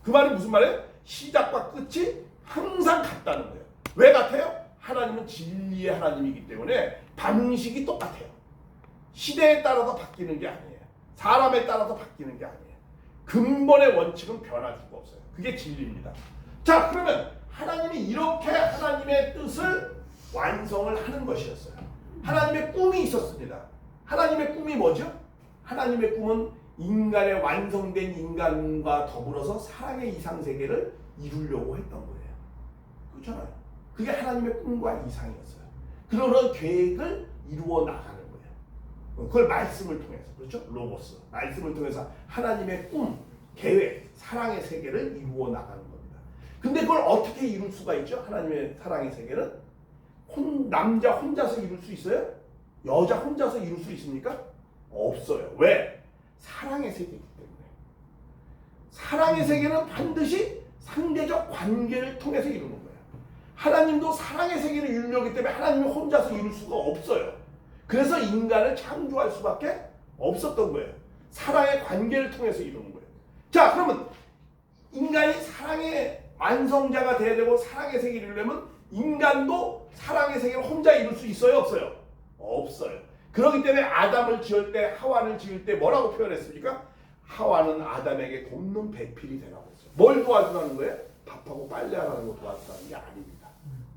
그 말은 무슨 말이에요? 시작과 끝이 항상 같다는 거예요. 왜 같아요? 하나님은 진리의 하나님이기 때문에 방식이 똑같아요. 시대에 따라서 바뀌는 게 아니에요. 사람에 따라서 바뀌는 게 아니에요. 근본의 원칙은 변할 수가 없어요. 그게 진리입니다. 자, 그러면 하나님이 이렇게 하나님의 뜻을 완성을 하는 것이었어요. 하나님의 꿈이 있었습니다. 하나님의 꿈이 뭐죠? 하나님의 꿈은 인간의 완성된 인간과 더불어서 사랑의 이상세계를 이루려고 했던 거예요. 그렇잖아요. 그게 하나님의 꿈과 이상이었어요. 그런 계획을 이루어 나가는 거예요. 그걸 말씀을 통해서, 그렇죠? 로고스. 말씀을 통해서 하나님의 꿈, 계획, 사랑의 세계를 이루어 나가는 겁니다. 근데 그걸 어떻게 이룰 수가 있죠? 하나님의 사랑의 세계는 남자 혼자서 이룰 수 있어요? 여자 혼자서 이룰 수 있습니까? 없어요. 왜? 사랑의 세계이기 때문에. 사랑의 세계는 반드시 상대적 관계를 통해서 이루는 거예요. 하나님도 사랑의 세계를 이루려기 때문에 하나님이 혼자서 이룰 수가 없어요. 그래서 인간을 창조할 수밖에 없었던 거예요. 사랑의 관계를 통해서 이루는 거예요. 자, 그러면 인간이 사랑의 완성자가 돼야 되고 사랑의 세계를 이루려면 인간도 사랑의 세계를 혼자 이룰 수 있어요? 없어요? 없어요. 그렇기 때문에 아담을 지을 때, 하와를 지을 때 뭐라고 표현했습니까? 하와는 아담에게 돕는 배필이 되라고 했어요. 뭘 도와주라는 거예요? 밥하고 빨래하라는 거 도와주라는 게 아닙니다.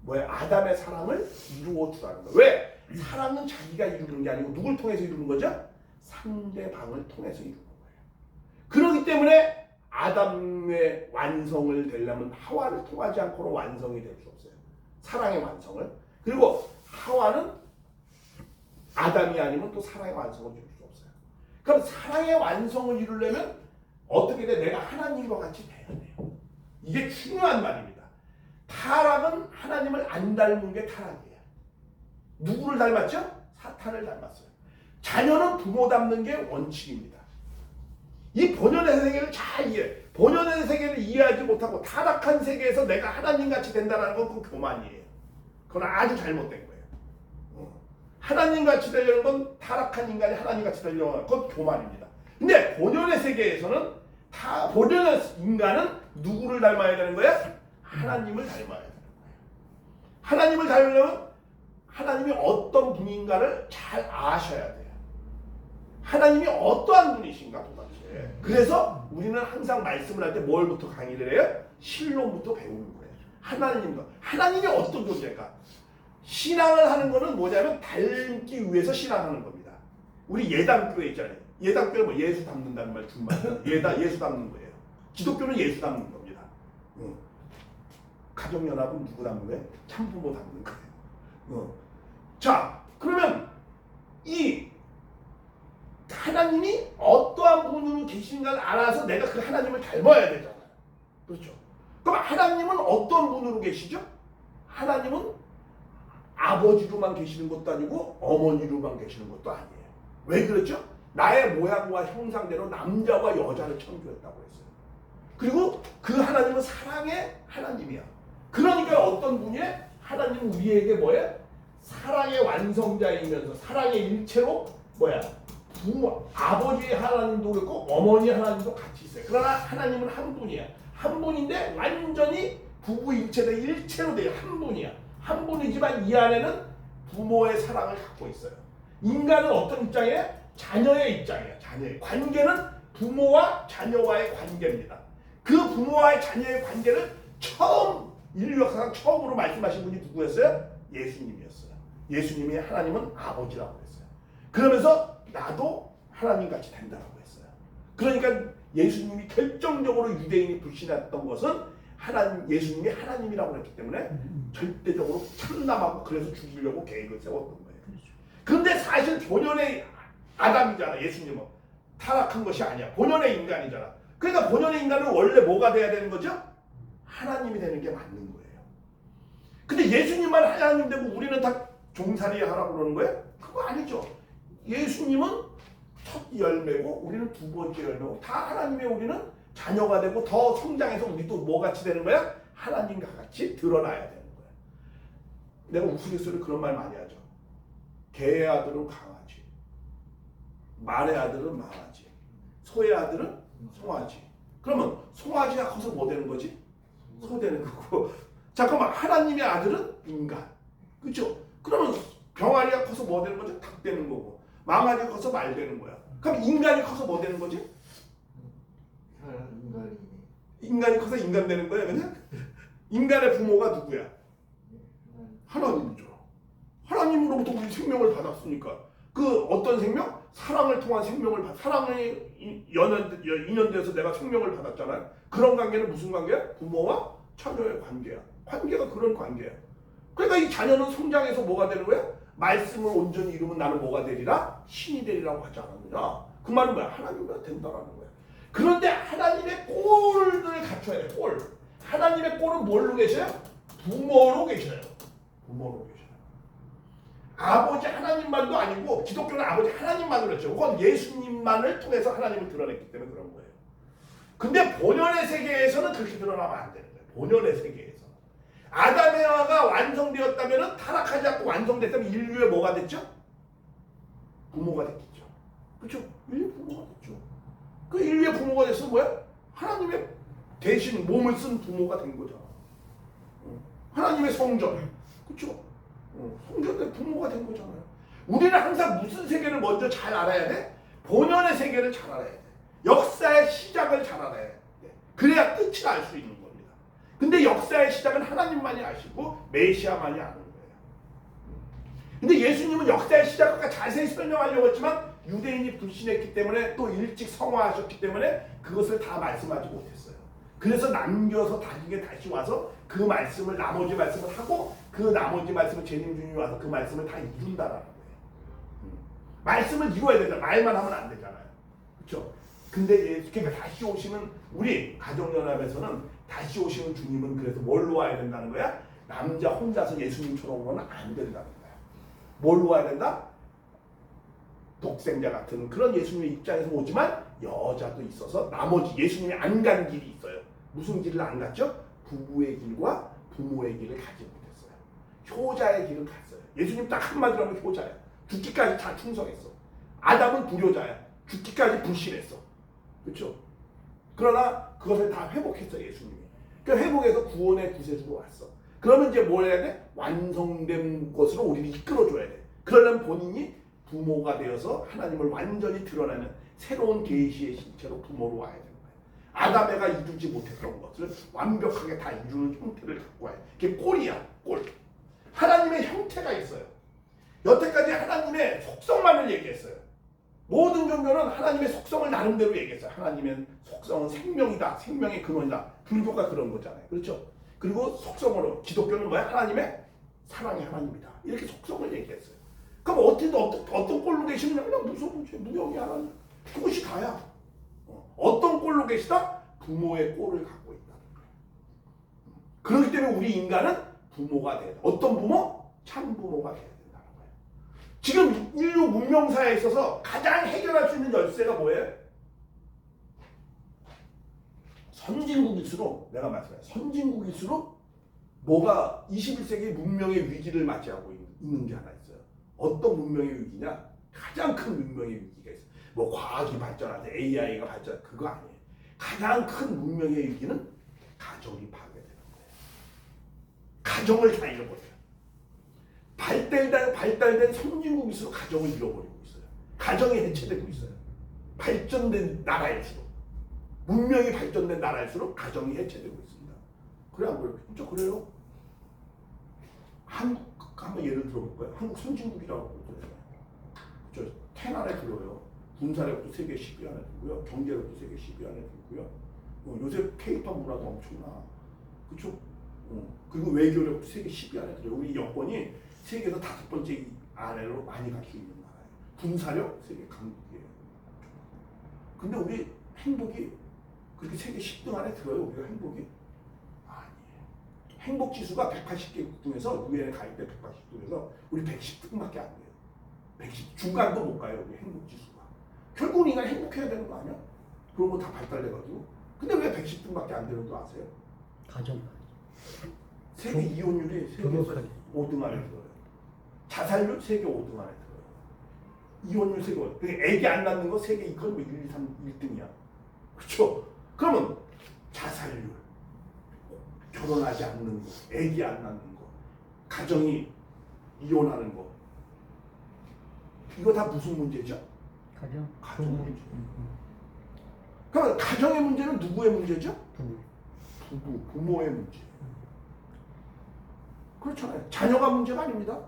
뭐예요? 아담의 사랑을 이루어 주라는 거예요. 왜? 사랑은 자기가 이루는 게 아니고 누굴 통해서 이루는 거죠? 상대방을 통해서 이루는 거예요. 그렇기 때문에 아담의 완성을 되려면 하와를 통하지 않고는 완성이 될 수 없어요. 사랑의 완성을. 그리고 하와는 아담이 아니면 또 사랑의 완성을 이룰 수 없어요. 그럼 사랑의 완성을 이루려면 어떻게 돼? 내가 하나님과 같이 돼야 돼요. 이게 중요한 말입니다. 타락은 하나님을 안 닮은 게 타락이에요. 누구를 닮았죠? 사탄을 닮았어요. 자녀는 부모 닮는 게 원칙입니다. 이 본연의 세계를 잘 이해해. 본연의 세계를 이해하지 못하고 타락한 세계에서 내가 하나님같이 된다는 건 그건 교만이에요. 그건 아주 잘못된 거예요. 하나님같이 되려는 건 타락한 인간이 하나님같이 되려고 하는 건 교만입니다. 근데 본연의 세계에서는 본연의 인간은 누구를 닮아야 되는 거야? 하나님을 닮아야 되는 거예요. 하나님을 닮으려면 하나님이 어떤 분인가를 잘 아셔야 돼요. 하나님이 어떠한 분이신가 도대체. 그래서 우리는 항상 말씀을 할 때 뭘부터 강의를 해요? 신론부터 배우는 거예요. 하나님이 어떤 존재인가. 신앙을 하는 거는 뭐냐면 닮기 위해서 신앙하는 겁니다. 우리 예당교회 있잖아요. 예당교회는 뭐 예수 닮는다는 말 준말. 예수 닮는 거예요. 기독교는 예수 닮는 겁니다. 가정연합은 누구 닮는 거예요? 참부모 닮는 거예요. 자, 그러면 이 하나님이 어떠한 분으로 계신가를 알아서 내가 그 하나님을 닮아야 되잖아요. 그렇죠? 그럼 하나님은 어떤 분으로 계시죠? 하나님은 아버지로만 계시는 것도 아니고 어머니로만 계시는 것도 아니에요. 왜 그렇죠? 나의 모양과 형상대로 남자와 여자를 창조했다고 했어요. 그리고 그 하나님은 사랑의 하나님이야. 그러니까 어떤 분이에요? 하나님은 우리에게 뭐예요? 사랑의 완성자이면서 사랑의 일체로 뭐야? 부모, 아버지의 하나님도 그렇고 어머니 하나님도 같이 있어요. 그러나 하나님은 한 분이야. 한 분인데 완전히 부부일체된 일체로 돼요. 한 분이야. 한 분이지만 이 안에는 부모의 사랑을 갖고 있어요. 인간은 어떤 입장이에요? 자녀의 입장이에요. 자녀의 관계는 부모와 자녀와의 관계입니다. 그 부모와의 자녀의 관계를 인류 역사상 처음으로 말씀하신 분이 누구였어요? 예수님이었어요. 예수님이 하나님은 아버지라고 했어요. 그러면서 나도 하나님같이 된다고 했어요. 그러니까 예수님이 결정적으로 유대인이 불신했던 것은 예수님이 하나님이라고 했기 때문에 절대적으로 참남하고 그래서 죽이려고 계획을 세웠던 거예요. 그런데 사실 본연의 아담이잖아. 예수님은 타락한 것이 아니야. 본연의 인간이잖아. 그러니까 본연의 인간은 원래 뭐가 돼야 되는 거죠? 하나님이 되는 게 맞는 거예요. 근데 예수님만 하나님 되고 우리는 다 종살이 하라고 그러는 거예요? 그거 아니죠. 예수님은 첫 열매고 우리는 두 번째 열매고 다 하나님의 우리는 자녀가 되고 더 성장해서 우리도 뭐같이 되는 거야? 하나님과 같이 드러나야 되는 거야. 내가 우스갯소리로 그런 말 많이 하죠. 개의 아들은 강아지, 말의 아들은 망아지, 소의 아들은 송아지. 그러면 송아지가 커서 뭐 되는 거지? 소 되는 거고. 잠깐만, 하나님의 아들은 인간. 그렇죠? 그러면 병아리가 커서 뭐 되는 거죠? 닭 되는 거고. 망아지가 커서 말 되는 거야. 그럼 인간이 커서 뭐 되는 거지? 인간이 커서 인간 되는 거야, 그냥? 인간의 부모가 누구야? 하나님이죠. 하나님으로부터 우리 생명을 받았으니까. 그 어떤 생명? 사랑을 통한 생명을 사랑이 인연돼서 내가 생명을 받았잖아요. 그런 관계는 무슨 관계야? 부모와 자녀의 관계야. 관계가 그런 관계야. 그러니까 이 자녀는 성장해서 뭐가 되는 거야? 말씀을 온전히 이루면 나는 뭐가 되리라? 신이 되리라고 하지 않았느냐? 그 말은 뭐야? 하나님과 된다라는 거야. 그런데 하나님의 꼴을 갖춰야 돼. 꼴. 하나님의 꼴은 뭘로 계셔요? 부모로 계셔요. 부모로 계셔요. 아버지 하나님만도 아니고 기독교는 아버지 하나님만으로 했죠. 그건 예수님만을 통해서 하나님을 드러냈기 때문에 그런 거예요. 근데 본연의 세계에서는 그렇게 드러나면 안 되는 거예요. 본연의 세계에서. 아담 에와가 완성되었다면 타락하지 않고 완성됐다면 인류의 뭐가 됐죠? 부모가 됐겠죠. 그렇죠? 인류의 부모가 됐죠. 그 인류의 부모가 됐으면 뭐야? 하나님의 대신 몸을 쓴 부모가 된 거잖아. 하나님의 성전. 그렇죠? 성전의 부모가 된 거잖아요. 우리는 항상 무슨 세계를 먼저 잘 알아야 돼? 본연의 세계를 잘 알아야 돼. 역사의 시작을 잘 알아야 돼. 그래야 끝을 알 수 있는 겁니다. 근데 역사의 시작은 하나님만이 아시고 메시아만이 아는 거예요. 근데 예수님은 역사의 시작과 자세히 설명하려고 했지만 유대인이 불신했기 때문에 또 일찍 성화하셨기 때문에 그것을 다 말씀하지 못했어요. 그래서 남겨서 나중에 다시 와서 그 말씀을 나머지 말씀을 하고 그 나머지 말씀을 재림 주님이 와서 그 말씀을 다 이룬다라는 거예요. 말씀을 이루어야 되잖아요. 말만 하면 안 되잖아요. 그렇죠? 근데 그러니까 다시 오시는 우리 가정연합에서는 다시 오시는 주님은 그래서 뭘로 와야 된다는 거야? 남자 혼자서 예수님처럼 오면 안 된다는 거야. 뭘로 와야 된다? 독생자 같은 그런 예수님의 입장에서 오지만 여자도 있어서 나머지 예수님이 안 간 길이 있어요. 무슨 길을 안 갔죠? 부부의 길과 부모의 길을 가지 못했어요. 효자의 길을 갔어요. 예수님 딱 한마디로 하면 효자야. 죽기까지 다 충성했어. 아담은 불효자야. 죽기까지 불신했어. 그렇죠? 그러나 그것을 다 회복했어 예수님이. 그 회복해서 구원의 구세주로 왔어. 그러면 이제 뭘 해야 돼? 완성된 것으로 우리를 이끌어줘야 돼. 그러려면 본인이 부모가 되어서 하나님을 완전히 드러내는 새로운 계시의 실체로 부모로 와야 되는 거예요. 아담에가 이루지 못했던 것을 완벽하게 다 이루는 형태를 갖고 와요. 그게 꼴이야, 꼴. 하나님의 형태가 있어요. 여태까지 하나님의 속성만을 얘기했어요. 모든 종교는 하나님의 속성을 나름대로 얘기했어요. 하나님의 속성은 생명이다, 생명의 근원이다. 불교가 그런 거잖아요. 그렇죠? 그리고 속성으로 기독교는 뭐야? 하나님의 사랑의 하나님이다. 이렇게 속성을 얘기했어요. 그럼 어떤 꼴로 계시느냐? 그냥 무형의 하나님. 그것이 다야. 어떤 꼴로 계시다? 부모의 꼴을 갖고 있다. 그렇기 때문에 우리 인간은 부모가 돼야 돼. 어떤 부모? 참 부모가 돼야 된다는 거예요. 지금 인류 문명사에 있어서 가장 해결할 수 있는 열쇠가 뭐예요? 선진국일수록 내가 말씀해. 선진국일수록 뭐가 21세기 문명의 위기를 맞이하고 있는 게 하나 있어요. 어떤 문명의 위기냐? 가장 큰 문명의 위기가 있어요. 뭐 과학이 발전하든 AI가 발전 그거 아니에요. 가장 큰 문명의 위기는 가정이 파괴되는 거예요. 가정을 다 잃어버려요. 발달된 선진국일수록 가정을 잃어버리고 있어요. 가정이 해체되고 있어요. 발전된 나라일수록 문명이 발전된 나라일수록 가정이 해체되고 있습니다. 그래 안 그래요? 진짜 그래요? 한국 한번 예를 들어볼까요? 한국 선진국이라고 그러잖아요. 저 테난에 들어요. 군사력도 세계 10위 안에 들고요. 경제력도 세계 10위 안에 들고요. 요새 K-팝 문화도 엄청나. 그렇죠? 그리고 외교력도 세계 10위 안에 들어요. 우리 여권이 세계에서 5번째 안으로 많이 갖고 있는 나라예요. 군사력 세계 강국이에요. 근데 우리 행복이 그렇게 세계 10등 안에 들어요. 우리가 행복이 아니에요. 행복 지수가 180개국 중에서 유엔에 가입된 180등에서 우리 110등밖에 안 돼요. 110 중간도 못 가요. 우리 행복 지수가. 결국 인간 행복해야 되는 거 아니야? 그런 거 다 발달돼가지고. 근데 왜 110등밖에 안 되는 거 아세요? 가정. 세계 이혼율이 세계에서 5등 안에 들어요. 자살률 세계 5등 안에 들어요. 이혼율 세계 5등. 애기 안 낳는 거 세계 이건 뭐 1, 2, 3, 1등이야. 그렇죠? 그러면 자살률, 결혼하지 않는 거, 아기 안 낳는 거, 가정이 이혼하는 거, 이거 다 무슨 문제죠? 가정 문제. 그러면 가정의 문제는 누구의 문제죠? 부모의 문제. 그렇잖아요. 자녀가 문제가 아닙니다.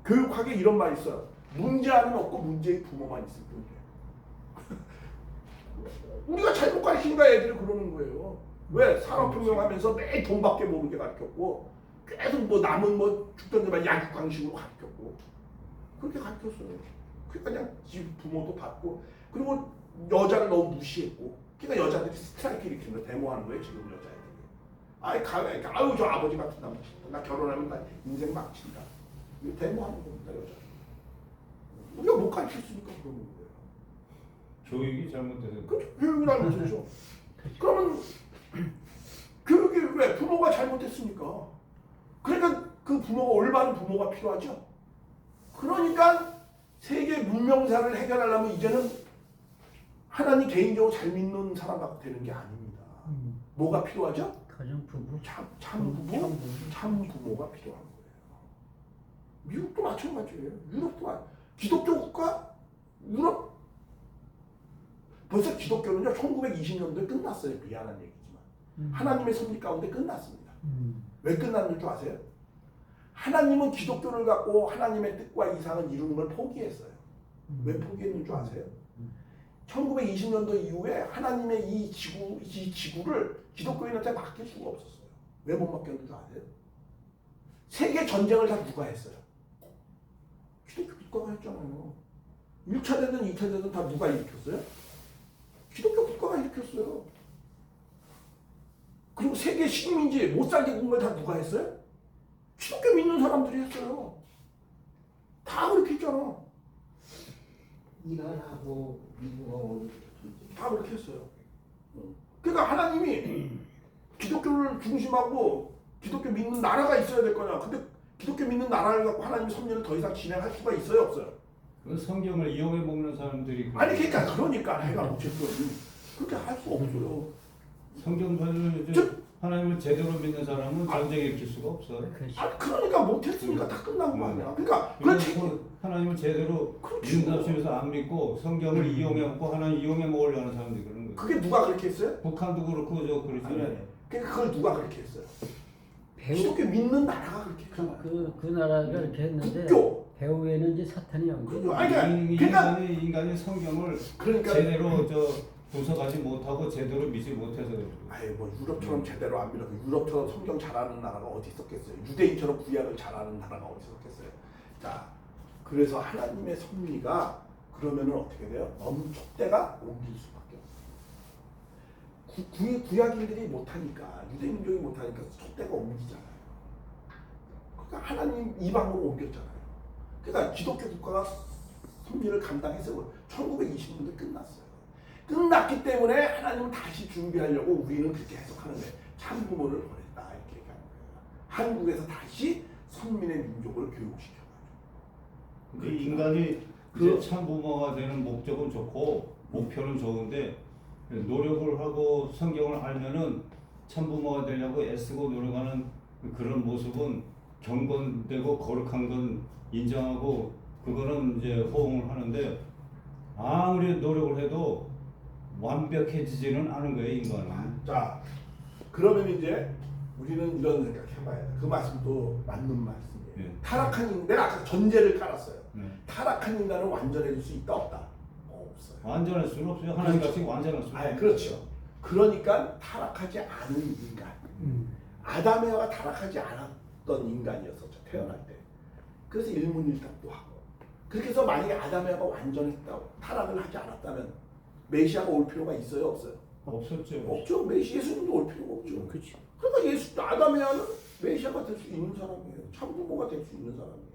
교육학에 이런 말이 있어요. 문제아는 없고 문제의 부모만 있을 뿐이에요. 우리가 잘못 가르치니까 애들이 그러는 거예요. 왜? 산업혁명하면서 매일 돈밖에 모르게 가르쳤고 계속 뭐 남은 뭐 죽던 데만 약육강식으로 가르쳤고 그렇게 가르쳤어요. 그러니까 그냥 집 부모도 받고 그리고 여자를 너무 무시했고 그러니까 여자들이 스트라이크 일으키는 거예요. 데모하는 거예요 지금 여자애들이. 아이 가면 아유 저 아버지 같은 남자 나 결혼하면 나 인생 망친다. 이거 데모하는 겁니다 여자. 우리가 못 가르쳤으니까 그러는 거예요. 교육이 잘못돼서. 그렇죠. 교육이 잘못했죠. 그러면 교육이 왜 부모가 잘못했습니까? 그러니까 그 부모가 올바른 부모가 필요하죠. 그러니까 세계 문명사를 해결하려면 이제는 하나님 개인적으로 잘 믿는 사람밖에 되는 게 아닙니다. 뭐가 필요하죠? 가정 부부. 참 부모가 필요한 거예요. 미국도 마찬가지예요. 유럽도 기독교 국가 유럽 벌써 기독교는요 1920년도에 끝났어요. 미안한 얘기지만 하나님의 섭리 가운데 끝났습니다. 왜 끝났는 줄 아세요? 하나님은 기독교를 갖고 하나님의 뜻과 이상을 이루는 걸 포기했어요. 왜 포기했는 줄 아세요? 1920년도 이후에 하나님의 이 지구를 기독교인한테 맡길 수가 없었어요. 왜 못 맡겼는지 아세요? 세계 전쟁을 다 누가 했어요? 기독교 국가가 했잖아요. 1차 대전, 2차 대전 다 누가 일으켰어요? 기독교 국가가 일으켰어요. 그리고 세계 식민지 못 살게 군 걸 다 누가 했어요? 기독교 믿는 사람들이 했어요. 다 그렇게 했잖아. 이란하고 미국하고 다 그렇게 했어요. 그러니까 하나님이 기독교를 중심하고 기독교 믿는 나라가 있어야 될 거냐. 근데 기독교 믿는 나라를 갖고 하나님의 섭리를 더 이상 진행할 수가 있어요, 없어요? 그 성경을 이용해 먹는 사람들이. 아니 그러니까 해가 어쨌든 그렇게 할 수 없어요. 성경을 하나님을 제대로 믿는 사람은 전쟁에 일으킬 수가 없어. 아니 그러니까 못했으니까 다 끝난 거 아니야. 그러니까 그래서 하나님을 제대로 그렇죠. 믿는다면서 안 믿고 성경을 이용해 먹고 하나님 이용해 먹으려는 사람들이 그런 거예요. 그게 누가 그렇게 했어요? 북한도 그렇고 그러지. 아니. 그러니까 그걸 누가 그렇게 했어요? 배우 기독교 믿는 나라가 그렇게 했잖아요. 그 나라가 그렇게 했는데 국교. 배후에는 이제 사탄이 연기. 그러니까 인간이 성경을 그러니까 제대로 분석하지 못하고 제대로 믿지 못해서 그래요. 아예 뭐 유럽처럼 제대로 안 믿어. 유럽처럼 성경 잘하는 나라가 어디 있었겠어요? 유대인처럼 구약을 잘하는 나라가 어디 있었겠어요? 자, 그래서 하나님의 섭리가 그러면은 어떻게 돼요? 너무 촛대가 옮길 수밖에 없어요. 구약인들이 못하니까 유대민족이 못하니까 촛대가 옮기잖아요. 그러니까 하나님 이방으로 옮겼잖아요. 그러니까 기독교 국가가 섭리를 감당해서 1920년대 끝났어요. 끝났기 때문에 하나님은 다시 준비하려고 우리는 그렇게 해석하는 거예요. 참부모를 보냈다 이렇게 얘기하는 거예요. 한국에서 다시 선민의 민족을 교육시켜가지고. 그 인간이 이제 참부모가 되는 목적은 좋고 목표는 좋은데 노력을 하고 성경을 알면은 참부모가 되려고 애쓰고 노력하는 그런 모습은 경건되고 거룩한 건 인정하고 그거는 이제 호응을 하는데 아무리 노력을 해도 완벽해지지는 않은 거예요, 인간은. 자, 그러면 이제 우리는 이런 생각 해봐야 돼. 그 말씀도 맞는 말씀이에요. 네. 타락한 인간, 내가 아까 전제를 깔았어요. 네. 타락한 인간은 완전해질 수 있다, 없다? 없어요. 완전할 수는 없어요. 하나님 같이 완전할 수는 없어요. 그렇죠. 그러니까 타락하지 않은 인간. 아담 에와가 타락하지 않았던 인간이었었죠, 태어날 때. 그래서 일문일답도 하고. 그렇게 해서 만약에 아담 에와가 완전했다고 타락을 하지 않았다면 메시아가 올 필요가 있어요, 없어요? 없었죠. 없죠. 예수님도 올 필요가 없죠. 그렇죠. 그러니까 아담 에와는 메시아가 될 수 있는 사람이에요. 참부모가 될 수 있는 사람이에요.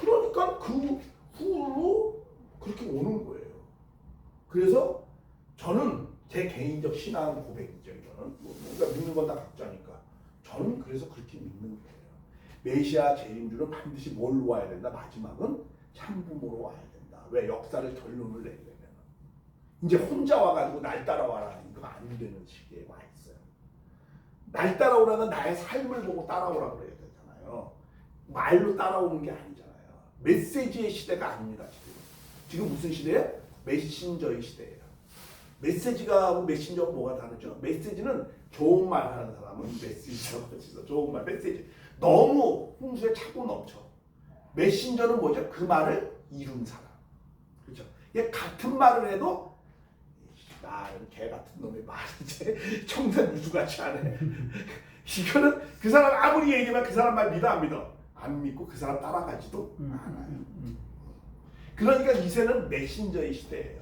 그러니까 그 후로 그렇게 오는 거예요. 그래서 저는 제 개인적 신앙 고백이죠. 이거는 우리가 믿는 건 다 각자니까. 저는 그래서 그렇게 믿는 거예요. 메시아 재림주는 반드시 뭘로 와야 된다? 마지막은 참부모로 와야 된다. 왜? 역사를 결론을 내려면. 이제 혼자 와가지고 날 따라와라 이거 안 되는 시기에 와 있어요. 날 따라오라는 나의 삶을 보고 따라오라 그래야 되잖아요. 말로 따라오는 게 아니잖아요. 메시지의 시대가 아닙니다. 지금 무슨 시대예요? 메신저의 시대예요. 메시지가 메신저가 뭐가 다르죠? 메시지는 좋은 말 하는 사람은 메시지라고 해서 좋은 말, 메시지. 너무 홍수에 차고 넘쳐. 메신저는 뭐죠? 그 말을 이룬 사람. 그렇죠? 이게 같은 말을 해도 나는 개 같은 놈의 말이지 청산 유수같이 하네. 이거는 그 사람 아무리 얘기하면 그 사람 말 믿어 안 믿어? 안 믿고 그 사람 따라가지도 않아요. 그러니까 이제는 메신저의 시대예요.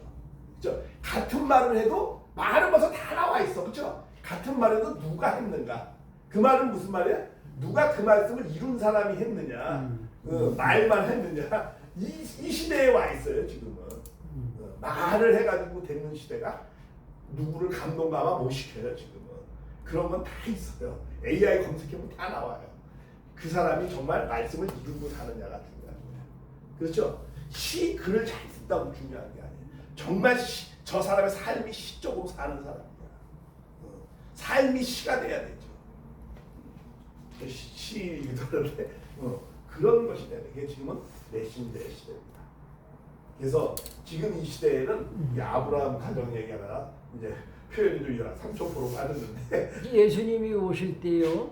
그렇죠? 같은 말을 해도 말은 벌써 다 나와 있어. 그렇죠? 같은 말해도 누가 했는가? 그 말은 무슨 말이야? 누가 그 말씀을 이룬 사람이 했느냐? 말만 했느냐? 이 시대에 와 있어요 지금은. 말을 해가지고 되는 시대가 누구를 감동감화 못 시켜요 지금은. 그런 건 다 있어요. AI 검색해보면 다 나와요. 그 사람이 정말 말씀을 이루고 사느냐가 중요한 거예요. 그렇죠? 글을 잘 쓴다고 중요한 게 아니에요. 정말 저 사람의 삶이 시적으로 사는 사람이야. 삶이 시가 돼야 되죠. 시 읽었는데 그런 것이 되는 게 지금은 메신저의 시대입니다. 그래서 지금 이 시대에는 이 아브라함 가정 얘기하다가 이제 표현이 좀 이런 3초 빠졌는데 예수님이 오실 때요.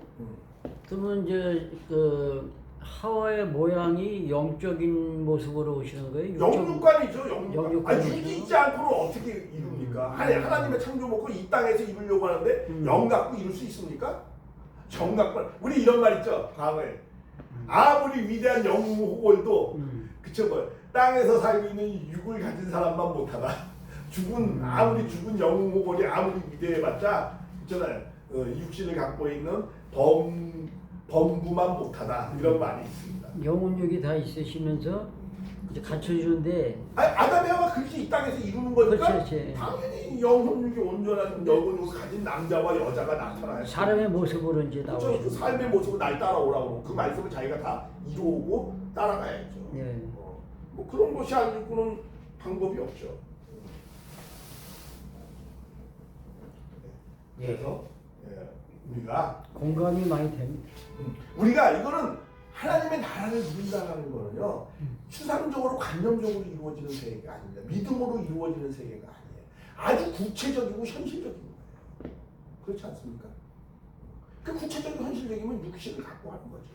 그러면 이제 그 하와의 모양이 영적인 모습으로 오시는 거예요? 영육관이죠. 영육관. 영육관이죠. 육이 있지 않고는 어떻게 이룹니까? 하나님의 창조목을 이 땅에서 이루려고 하는데 영 갖고 이룰 수 있습니까? 정 갖고 우리 이런 말 있죠. 과거에 아무리 위대한 영웅호걸도 그쵸 뭐 땅에서 살고 있는 육을 가진 사람만 못하다. 아무리 죽은 영웅호걸이 아무리 위대해봤자 있잖아요. 육신을 갖고 있는 범부만 못하다 이런 말이 있습니다. 영혼력이 다 있으시면서 이제 갖춰주는데 아담이 하와 그렇게 이 땅에서 이루는 거니까 그렇지. 당연히 영혼력이 온전한 영혼을 가진 남자와 여자가 나타나요. 사람의 모습으로 이제 그렇죠. 나오죠. 그 삶의 모습을 날 따라오라고 그 말씀을 자기가 다 이루고 따라가야죠. 네. 뭐 그런 것이 아니고는 방법이 없죠. 그래서 우리가 공감이 많이 됩니다. 우리가 이거는 하나님의 나라를 이룬다는 거는요 추상적으로 관념적으로 이루어지는 세계가 아닙니다. 믿음으로 이루어지는 세계가 아니에요. 아주 구체적이고 현실적인 거예요. 그렇지 않습니까? 그 구체적이고 현실적이면 육신을 갖고 하는 거죠.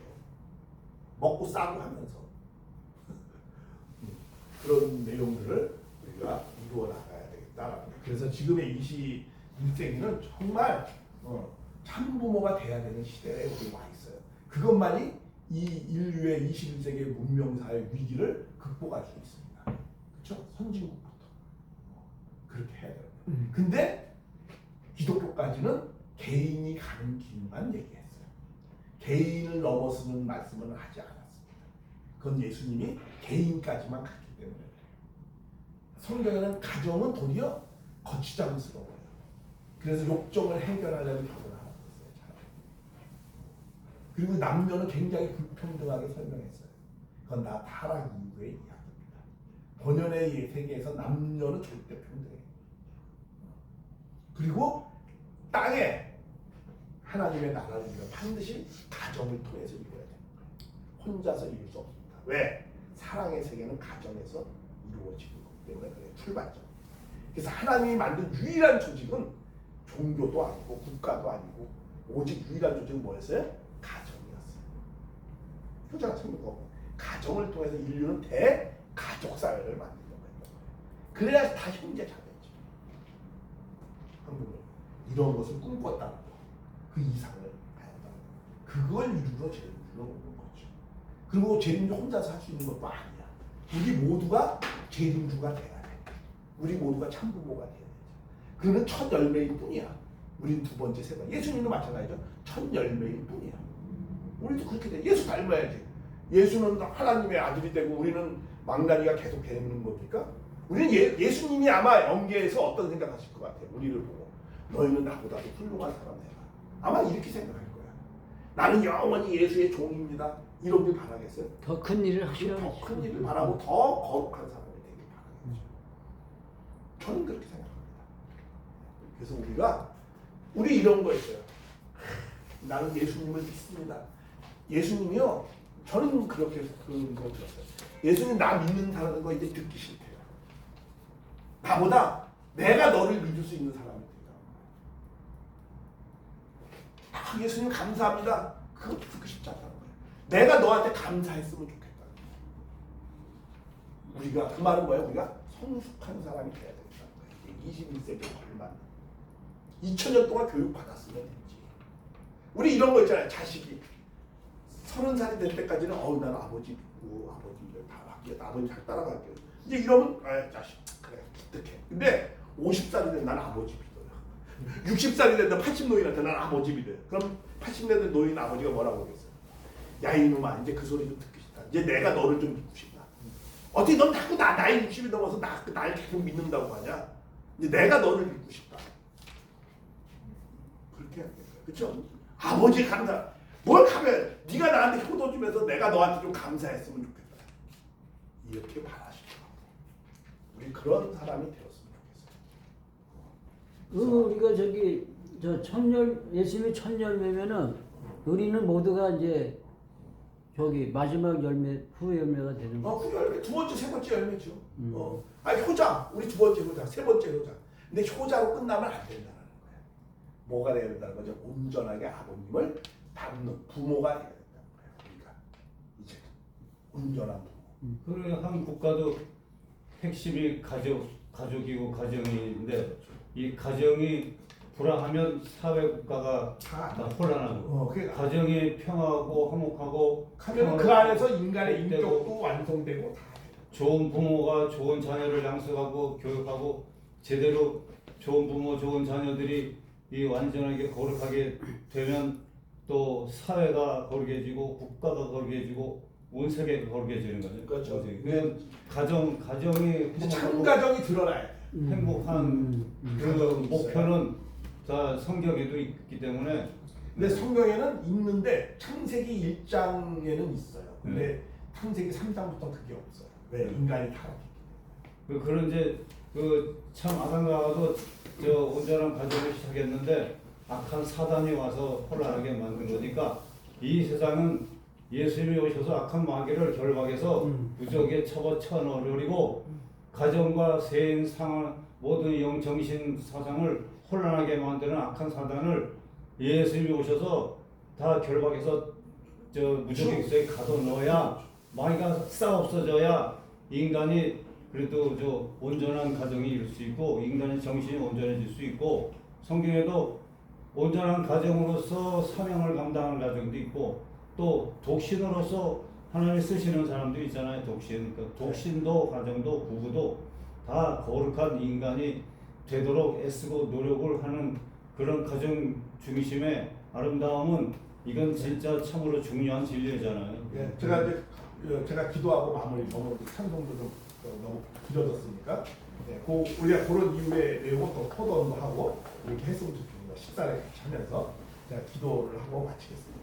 먹고 싸고 하면서 그런 내용들을 우리가 이루어 나가야 되겠다. 그래서 지금의 21세기는 정말 참부모가 돼야 되는 시대에 우리 와 있어요. 그것만이 이 인류의 21세기의 문명사의 위기를 극복할 수 있습니다. 그렇죠? 선진국부터 그렇게 해야 돼요. 근데 기독교까지는 개인이 가는 길만 얘기했어요. 개인을 넘어서는 말씀은 하지 않았습니다. 그건 예수님이 개인까지만 갔기 때문에 성경에는 가정은 도리어 거치장스러워요. 그래서 욕정을 해결하려는 결혼을 하고 있어요. 그리고 남녀는 굉장히 불평등하게 설명했어요. 그건 다 타락 이후의 이야기입니다. 본연의 세계에서 남녀는 절대 평등해요. 그리고 땅에 하나님의 나라를 이루면 반드시 가정을 통해서 이루어야 됩니다. 혼자서 이룰 수 없습니다. 왜? 사랑의 세계는 가정에서 이루어지는 거기 때문에 그게 출발점. 그래서 하나님이 만든 유일한 조직은 종교도 아니고 국가도 아니고 오직 유일한 조직은 뭐였어요? 가정이었어요. 효자가 생긴 거. 가정을 통해서 인류는 대가족 사회를 만들려고 했던 거예요. 그래야 다 형제 자매죠. 한국은 이런 것을 꿈꿨다는 거. 그 이상을 하였다는 거. 그걸 이루러 재림주로 오는 거죠. 그리고 재림주 혼자서 할 수 있는 것도 아니야. 우리 모두가 재림주가 돼야 돼. 우리 모두가 참부모가 돼야 돼. 그는 첫 열매일 뿐이야. 우린 두 번째, 세 번째. 예수님도 마찬가지죠. 첫 열매일 뿐이야. 우리도 그렇게 돼. 예수 닮아야지. 예수는 하나님의 아들이 되고 우리는 망나니가 계속 되는 겁니까? 우리는 예수님이 아마 영계에서 어떤 생각하실 것 같아요. 우리를 보고. 너희는 나보다도 훌륭한 사람 해라. 아마 이렇게 생각할 거야. 나는 영원히 예수의 종입니다. 이러길 바라겠어요? 더 큰 일을 하시라고. 더 큰 일을 바라고 더 거룩한 사람이 되길 바라겠죠. 저는 그렇게 생각합니다. 그래서 우리 이런 거 있어요. 나는 예수님을 믿습니다. 예수님이요. 저는 그렇게 그런 거 들었어요. 예수님 나 믿는 사람인 거 이제 듣기 싫대요. 나보다 내가 너를 믿을 수 있는 사람이 돼요. 예수님 감사합니다. 그거 듣고 싶지 않다는 거예요. 내가 너한테 감사했으면 좋겠다. 우리가 그 말은 뭐예요? 우리가 성숙한 사람이 돼야 된다는 거예요. 21세기에 걸맞는 2000년 동안 교육 받았으면 되지. 우리 이런 거 있잖아요. 자식이 30살이 될 때까지는 나는 아버지 믿고 아버지를 다 맡겨, 아버지 잘 따라갈게요. 이제 이러면 자식 그래 기특해. 근데 50살이 되면 난 아버지 믿어요. 60살이 되면 80노인한테 난 아버지 믿어요. 그럼 80대 노인 아버지가 뭐라고 하겠어요? 야 이놈아 이제 그 소리 좀 듣기 싫다. 이제 내가 너를 좀 믿고 싶다. 어떻게 넌 자꾸 나이 60이 넘어서 날 계속 믿는다고 하냐? 이제 내가 너를 믿고 싶다. 그렇게 해야 돼요. 그렇죠? 아버지 감사. 뭘 가면 네가 나한테 효도 주면서 내가 너한테 좀 감사했으면 좋겠다. 이렇게 말하시더라고. 우리 그런 사람이 되었으면 좋겠어요. 우리가 저 예수님이 첫 열매면은 우리는 모두가 이제 마지막 열매 후 열매가 되는 거. 후 열매 두 번째 세 번째 열매죠. 아니 효자 우리 두 번째 효자 세 번째 효자. 근데 효자로 끝나면 안 된다는 거예요. 뭐가 돼야 된다는 거죠? 온전하게 아버님을 닮는 부모가 돼야 된다는 거예요. 그러니까 이제 온전한 부모. 그리고 한 국가도 핵심이 가족이고 가정인데 이 가정이 불황하면 사회 국가가 다 혼란하고 그러니까. 가정이 평화하고 화목하고 하면 그 안에서 인간의 인격도 완성되고 다 좋은 부모가 좋은 자녀를 양육하고 교육하고 제대로 좋은 부모 좋은 자녀들이 이 완전하게 거룩하게 되면 또 사회가 거룩해지고 국가가 거룩해지고 온 세계가 거룩해지는 거죠. 그렇죠. 그냥 가정이 이제 참 가정이 드러나야 돼. 행복한 그 목표는 다 성경에도 있기 때문에. 근데 성경에는 있는데 창세기 1장에는 있어요. 근데 창세기 3장부터 그게 없어요. 왜? 인간이 타락했기 때문에. 그런 이제 참 아담과도 온전한 가정을 시작했는데 악한 사단이 와서 혼란하게 만든 거니까 이 세상은 예수님이 오셔서 악한 마귀를 결박해서 무적에 쳐넣어버리고 가정과 세인 상황 모든 영정신 사상을 혼란하게 만드는 악한 사단을 예수님이 오셔서 다 결박해서 무적에 가둬넣어야 마귀가 싹 없어져야 인간이 그래도 온전한 가정이 이룰 수 있고 인간의 정신이 온전해질 수 있고 성경에도 온전한 가정으로서 사명을 감당하는 가정도 있고 또 독신으로서 하나님이 쓰시는 사람도 있잖아요. 독신도 가정도 부부도 다 거룩한 인간이 되도록 애쓰고 노력을 하는 그런 가정 중심의 아름다움은 이건 진짜 참으로 중요한 진리잖아요. 예, 제가 기도하고 마무리 너무 찬송도 좀 너무 길어졌으니까 우리가 그런 이후에 내용은 또 토론도 하고 이렇게 했으면 좋겠습니다. 식사를 같이 하면서 제가 기도를 하고 마치겠습니다.